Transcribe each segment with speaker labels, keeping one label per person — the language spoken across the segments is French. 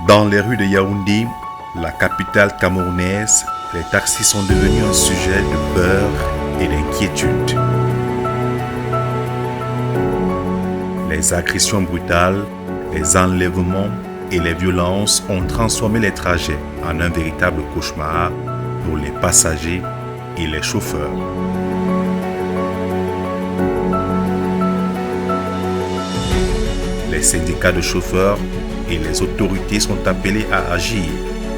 Speaker 1: Dans les rues de Yaoundé, la capitale camerounaise, les taxis sont devenus un sujet de peur et d'inquiétude. Les agressions brutales, les enlèvements et les violences ont transformé les trajets en un véritable cauchemar pour les passagers et les chauffeurs. Les syndicats de chauffeurs et les autorités sont appelés à agir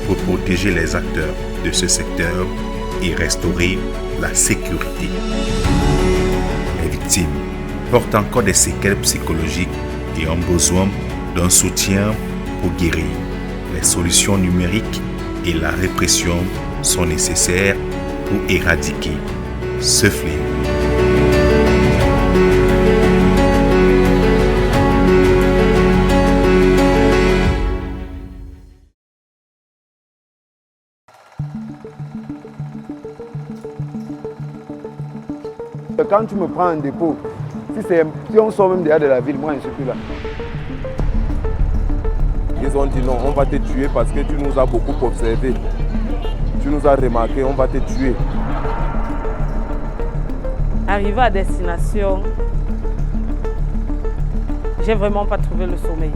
Speaker 1: pour protéger les acteurs de ce secteur et restaurer la sécurité. Les victimes portent encore des séquelles psychologiques et ont besoin d'un soutien pour guérir. Les solutions numériques et la répression sont nécessaires pour éradiquer ce fléau.
Speaker 2: Quand tu me prends un dépôt, si on sort même derrière de la ville, moi je ne suis plus là.
Speaker 3: Ils ont dit non, on va te tuer parce que tu nous as beaucoup observé. Tu nous as remarqué, on va te tuer.
Speaker 4: Arrivé à destination, j'ai vraiment pas trouvé le sommeil.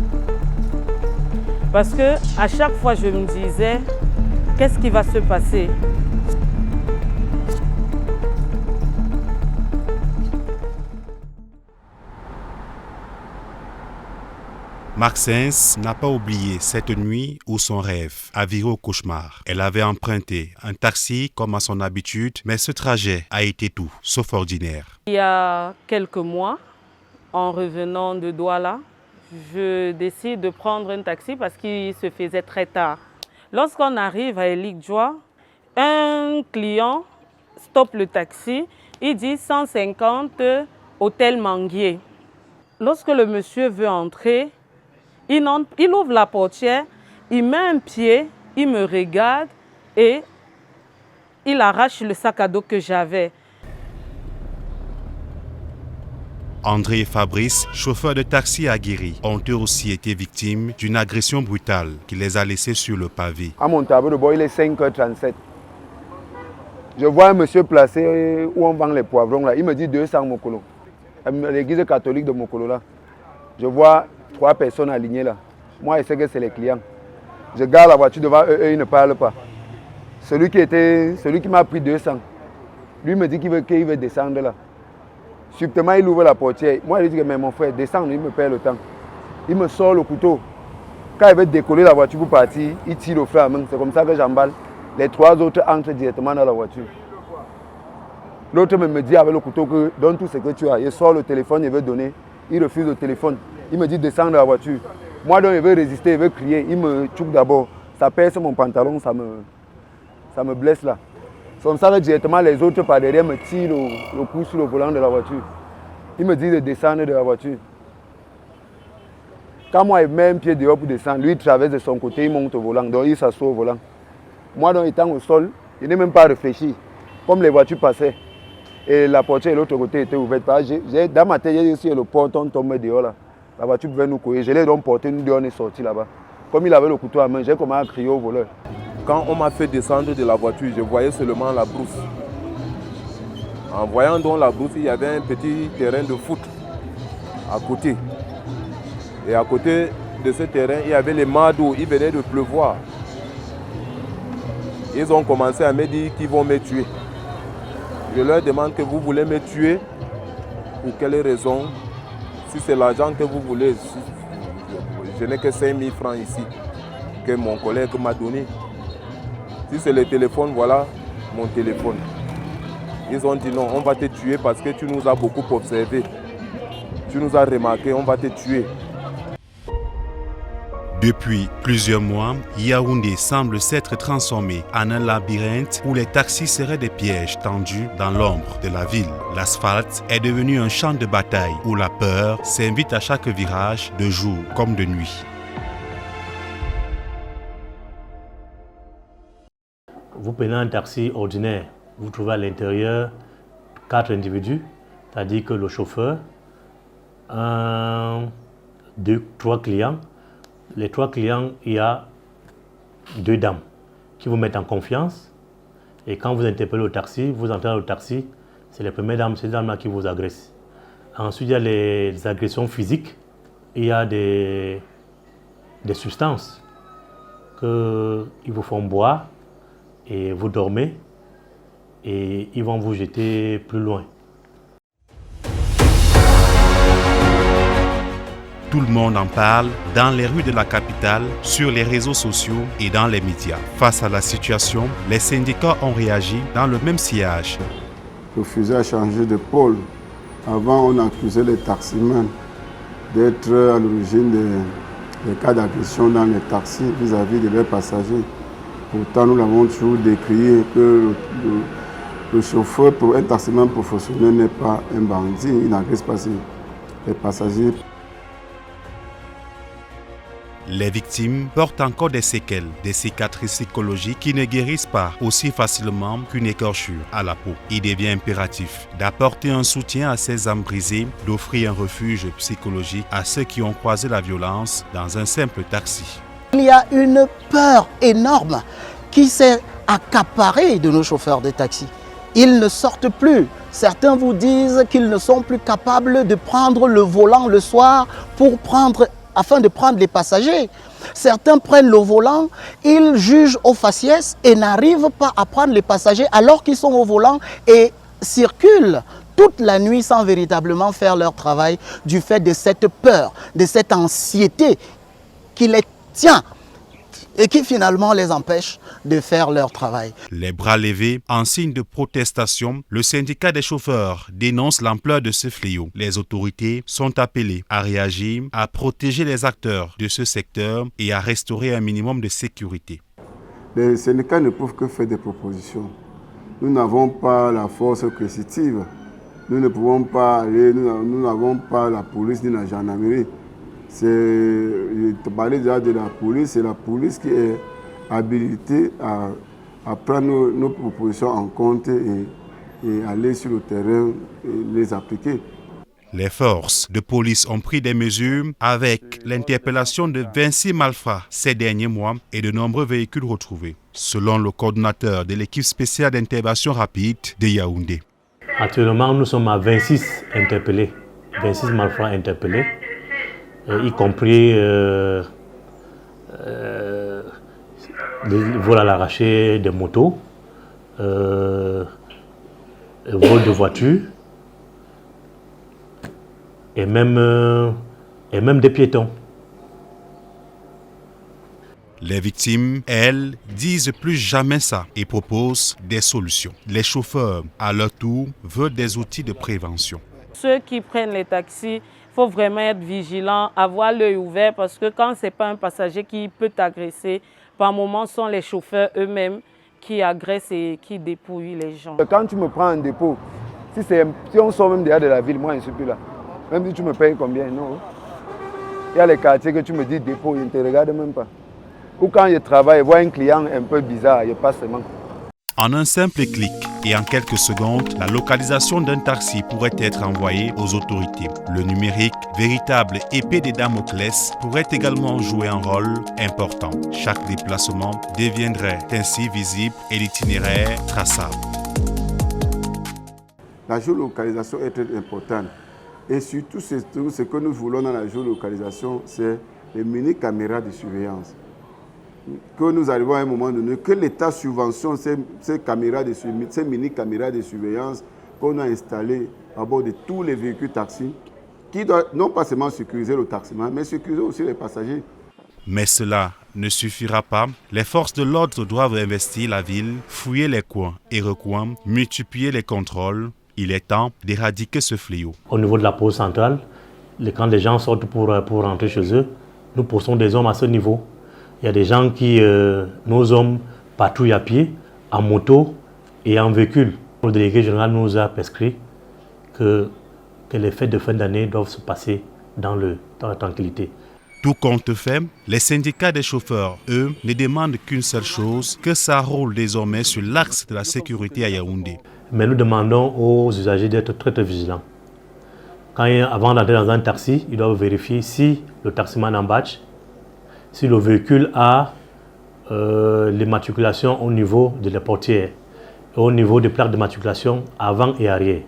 Speaker 4: Parce que à chaque fois je me disais, qu'est-ce qui va se passer?
Speaker 1: Maxence n'a pas oublié cette nuit où son rêve a viré au cauchemar. Elle avait emprunté un taxi comme à son habitude, mais ce trajet a été tout sauf ordinaire.
Speaker 4: Il y a quelques mois, en revenant de Douala, je décide de prendre un taxi parce qu'il se faisait très tard. Lorsqu'on arrive à Elik-Djoua, un client stoppe le taxi, il dit 150 Hôtel Manguier. Lorsque le monsieur veut entrer, il ouvre la portière, il met un pied, il me regarde et il arrache le sac à dos que j'avais.
Speaker 1: André et Fabrice, chauffeurs de taxi aguerris, ont eux aussi été victimes d'une agression brutale qui les a laissés sur le pavé.
Speaker 2: À mon tableau de bord, il est 5h37. Je vois un monsieur placé où on vend les poivrons là. Il me dit 200 Mokolo. À l'église catholique de Mokolo là. Je vois 3 personnes alignées là. Moi, je sais que c'est les clients. Je garde la voiture devant eux, ils ne parlent pas. Celui qui m'a pris 200, lui me dit qu'il veut descendre là. Subitement, il ouvre la portière. Moi, je lui dis mais mon frère, descends, il me perd le temps. Il me sort le couteau. Quand il veut décoller la voiture pour partir, il tire au frein à main. C'est comme ça que j'emballe. Les 3 autres entrent directement dans la voiture. L'autre me dit avec le couteau que donne tout ce que tu as. Il sort le téléphone, il veut donner. Il refuse le téléphone. Il me dit descendre de la voiture. Moi donc il veut résister, il veut crier. Il me tchouk d'abord. Ça perce mon pantalon, ça me blesse là. C'est comme ça que directement les autres par derrière me tirent le cou sur le volant de la voiture. Il me dit de descendre de la voiture. Quand moi il met un pied dehors pour descendre, lui il traverse de son côté, il monte au volant. Donc il s'assoit au volant. Moi donc étant au sol, il n'est même pas réfléchi. Comme les voitures passaient. Et la portière de l'autre côté était ouverte. Dans ma tête, j'ai aussi le porton tombé dehors là. La voiture pouvait nous courir. Je l'ai donc porté, nous deux on est sortis là-bas. Comme il avait le couteau à main, j'ai commencé à crier au voleur.
Speaker 3: Quand on m'a fait descendre de la voiture, je voyais seulement la brousse. En voyant donc la brousse, il y avait un petit terrain de foot à côté. Et à côté de ce terrain, il y avait les mâts d'eau. Il venait de pleuvoir. Ils ont commencé à me dire qu'ils vont me tuer. Je leur demande que vous voulez me tuer. Pour quelle raison? Si c'est l'argent que vous voulez, je n'ai que 5 000 francs ici que mon collègue m'a donné. Si c'est le téléphone, voilà mon téléphone. Ils ont dit non, on va te tuer parce que tu nous as beaucoup observé. Tu nous as remarqué, on va te tuer.
Speaker 1: Depuis plusieurs mois, Yaoundé semble s'être transformé en un labyrinthe où les taxis seraient des pièges tendus dans l'ombre de la ville. L'asphalte est devenu un champ de bataille où la peur s'invite à chaque virage, de jour comme de nuit.
Speaker 5: Vous prenez un taxi ordinaire, vous trouvez à l'intérieur 4 individus, c'est-à-dire que le chauffeur, 1, 2, 3 clients. Les 3 clients, il y a 2 dames qui vous mettent en confiance. Et quand vous interpellez au taxi, vous entrez dans le taxi, c'est les premières dames, ces dames-là qui vous agressent. Ensuite, il y a les agressions physiques. Il y a des substances qu'ils vous font boire et vous dormez et ils vont vous jeter plus loin.
Speaker 1: Tout le monde en parle dans les rues de la capitale, sur les réseaux sociaux et dans les médias. Face à la situation, les syndicats ont réagi dans le même sillage.
Speaker 6: Le fusil a changé de pôle. Avant, on accusait les taximens d'être à l'origine des cas d'agression dans les taxis vis-à-vis de leurs passagers. Pourtant, nous l'avons toujours décrié que le chauffeur, pour un taximan professionnel, n'est pas un bandit. Il n'agresse pas les passagers.
Speaker 1: Les victimes portent encore des séquelles, des cicatrices psychologiques qui ne guérissent pas aussi facilement qu'une écorchure à la peau. Il devient impératif d'apporter un soutien à ces âmes brisées, d'offrir un refuge psychologique à ceux qui ont croisé la violence dans un simple taxi.
Speaker 7: Il y a une peur énorme qui s'est accaparée de nos chauffeurs de taxi. Ils ne sortent plus. Certains vous disent qu'ils ne sont plus capables de prendre le volant le soir afin de prendre les passagers. Certains prennent le volant, ils jugent au faciès et n'arrivent pas à prendre les passagers alors qu'ils sont au volant et circulent toute la nuit sans véritablement faire leur travail du fait de cette peur, de cette anxiété qui les tient et qui finalement les empêche de faire leur travail.
Speaker 1: Les bras levés, en signe de protestation, le syndicat des chauffeurs dénonce l'ampleur de ce fléau. Les autorités sont appelées à réagir, à protéger les acteurs de ce secteur et à restaurer un minimum de sécurité.
Speaker 6: Les syndicats ne peuvent que faire des propositions. Nous n'avons pas la force coercitive. Nous ne pouvons pas aller, nous n'avons pas la police ni la gendarmerie. Je te parlais déjà de la police, c'est la police qui est habilitée à prendre nos propositions en compte et aller sur le terrain et les appliquer.
Speaker 1: Les forces de police ont pris des mesures avec l'interpellation de 26 malfrats ces derniers mois et de nombreux véhicules retrouvés, selon le coordonnateur de l'équipe spéciale d'intervention rapide de Yaoundé.
Speaker 5: Actuellement, nous sommes à 26 interpellés, 26 malfrats interpellés, y compris les vols à l'arraché des motos, vols de voitures et même des piétons.
Speaker 1: Les victimes, elles, disent plus jamais ça et proposent des solutions. Les chauffeurs, à leur tour, veulent des outils de prévention.
Speaker 4: Ceux qui prennent les taxis, il faut vraiment être vigilant, avoir l'œil ouvert parce que quand ce n'est pas un passager qui peut t'agresser, par moments, ce sont les chauffeurs eux-mêmes qui agressent et qui dépouillent les gens.
Speaker 2: Quand tu me prends en dépôt, si on sort même dehors de la ville, moi je ne suis plus là. Même si tu me payes combien, non. Il y a les quartiers que tu me dis dépôt, ils ne te regardent même pas. Ou quand je travaille, je vois un client un peu bizarre, je passe seulement.
Speaker 1: En un simple clic et en quelques secondes, la localisation d'un taxi pourrait être envoyée aux autorités. Le numérique, véritable épée de Damoclès, pourrait également jouer un rôle important. Chaque déplacement deviendrait ainsi visible et l'itinéraire traçable.
Speaker 6: La géolocalisation est très importante. Et surtout, ce que nous voulons dans la géolocalisation, c'est les mini-caméras de surveillance. Que nous arrivons à un moment donné, que l'État subventionne ces mini-caméras de surveillance qu'on a installées à bord de tous les véhicules taxis, qui doivent non pas seulement sécuriser le taximan, mais sécuriser aussi les passagers.
Speaker 1: Mais cela ne suffira pas. Les forces de l'ordre doivent investir la ville, fouiller les coins et recoins, multiplier les contrôles. Il est temps d'éradiquer ce fléau.
Speaker 5: Au niveau de la pause centrale, quand les gens sortent pour rentrer chez eux, nous postons des hommes à ce niveau. Il y a des gens nos hommes patrouillent à pied, en moto et en véhicule. Le délégué général nous a prescrit que les fêtes de fin d'année doivent se passer dans la tranquillité.
Speaker 1: Tout compte fait, les syndicats des chauffeurs, eux, ne demandent qu'une seule chose, que ça roule désormais sur l'axe de la sécurité à Yaoundé.
Speaker 5: Mais nous demandons aux usagers d'être très très vigilants. Avant d'entrer dans un taxi, ils doivent vérifier si le taximan en badge, si le véhicule a l'immatriculation au niveau de la portière et au niveau des plaques de matriculation avant et arrière.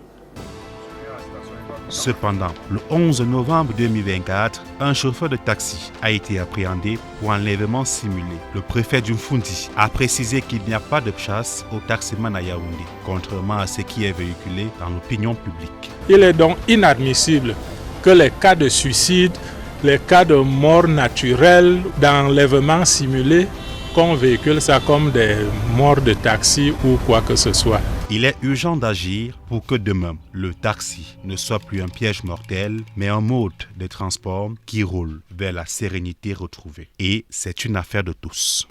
Speaker 1: Cependant, le 11 novembre 2024, un chauffeur de taxi a été appréhendé pour enlèvement simulé. Le préfet d'Umfundi a précisé qu'il n'y a pas de chasse au taximan à Yaoundé, contrairement à ce qui est véhiculé dans l'opinion publique.
Speaker 8: Il est donc inadmissible que les cas de suicide, les cas de mort naturelle, d'enlèvement simulé, qu'on véhicule ça comme des morts de taxi ou quoi que ce soit.
Speaker 1: Il est urgent d'agir pour que demain, le taxi ne soit plus un piège mortel, mais un mode de transport qui roule vers la sérénité retrouvée. Et c'est une affaire de tous.